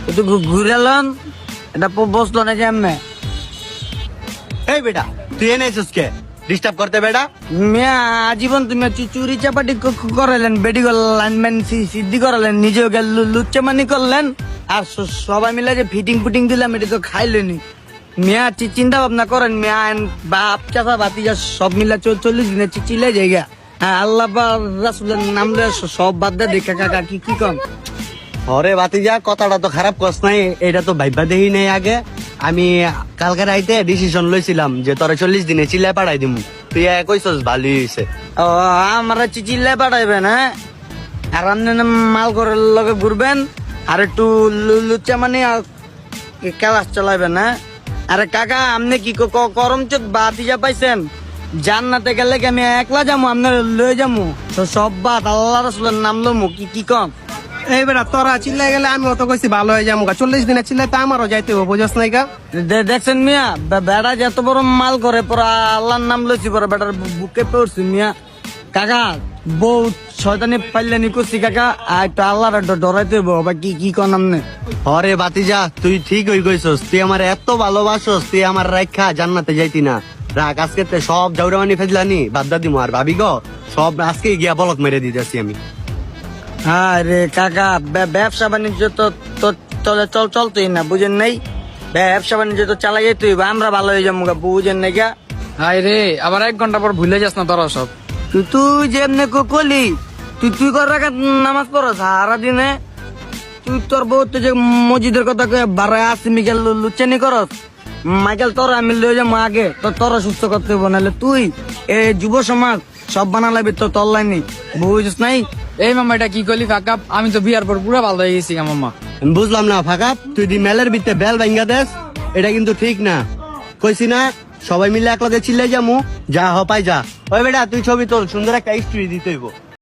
একটু ঘুরালাম, এটা বসলো না যে এমনি। এই বেটা তুই এনেছিস কে ডিস্টার্ব করতে বেটা? মিয়া আজীবন তুমি চুরি চাপাটি করালেন, বেডি লাইনম্যান সিদ্ধি করালেন, নিজেও লুচ্চামানি করলেন, আর সবাই মিলে যে ফিটিং ফুটিং দিলাম এটা তো খাইলেনি। মিয়া চিন্তা ভাবনা করেন মিয়া, বাপ চাচা ভাতিজা সব মিলা 40 দিনে চিলে জায়গা। হ্যাঁ, আল্লাহ বা রাসূলের নাম লয়ে সব বাদ দে দেখা কাকা কি কম। ওরে বাতিজা কথাটা তো খারাপ কস নাই, এটা তো ভাইবা দেহি নাই আগে। আমি কালকে রাইতে ডিসিশন লইছিলাম যে তোরে 40 দিনে চিল্লায় পাঠাই দিমু, তুই কইছস ভালোই হইছে। ও আমরা চিচিল্লায় পাঠাইবেন, হ্যাঁ, আর আপনি মাল করে লগে ঘুরবেন আর একটু লুচ্চা মানে কেলাস চালাইবেন, হ্যাঁ। আরে কাকা আপনি কি করম চোদ বাতিজা পাইছেন? জান্নাতে গেলে কি আমি একলা যাবো, আপনার লয়ে যাবো? সব বাত আল্লাহ রাসূলের নাম লমু, কি কম। এই বেটা তোরা চিল্লাই গেলে আমি অত কইছি ভালো হয়ে যাবো। 40 দিনে চিল্লাই তো আমারও যাইতে হবে, বুঝছ নাই গা? দেখছেন মিয়া, বেড়া যত বড় মাল করে পরা আল্লাহর নাম লইছি পরে বেটার বুকে পড়ছি মিয়া। কাকা বউ শয়তানি পাইলেনি করছি কাকা, আর একটু আল্লাহর ডরাইতে হইব বা কি কন আমনে। ওরে বাতিজা তুই ঠিক হই কইছস, তুই আমার এত ভালোবাসস, তুই আমার রাখা জান্নাতে যাইতি না। রাখ আজকে সব জাউরামানি ফেজলানি বাদ দিমু, আর ভাবি গো সব আজকে গিয়া বলক মেরে দিতেছি আমি। আরে কাকা ব্যবসা বাণিজ্য তো চলতেই না, বুঝেন নাই? ব্যবসা বাণিজ্য তো চালাই যেতে হইব, আমরা ভালো হয়ে যাবো, বুঝেন নাই গা? হাই রে, আবার 1 ঘন্টা পর ভুলে যাস না তোরা সব। তুই যেমনি কলি তুই কর রাখাত নামাজ পড়ো সারা দিনে, তুই তোর বউ তো যে মসজিদের কথা বাড়ায় আসি মিকেল লুচ্চানি করস। মাইকেল তোর আমি লয়ে যাবো আগে, তোরা সুস্থ করতে হইব, নাহলে তুই এই যুব সমাজ সব বানা লাগবি তো তোর লাইনি, বুঝিস নাই? এই মামা এটা কি করলি ফাঁকা? আমি তো বিয়ার পর পুরো ভালো হয়ে গেছি মামা। আমি বুঝলাম না ফাঁকা, তুই দি মেলের ভিতরে বেল ভাঙ্গা দেস, এটা কিন্তু ঠিক না। কইছি না সবাই মিলে একলগে চিল্লাই যামু, যা হপাই যা। ওই বেটা তুই ছবি তোল, সুন্দর একটা স্টোরি দিতে হইব।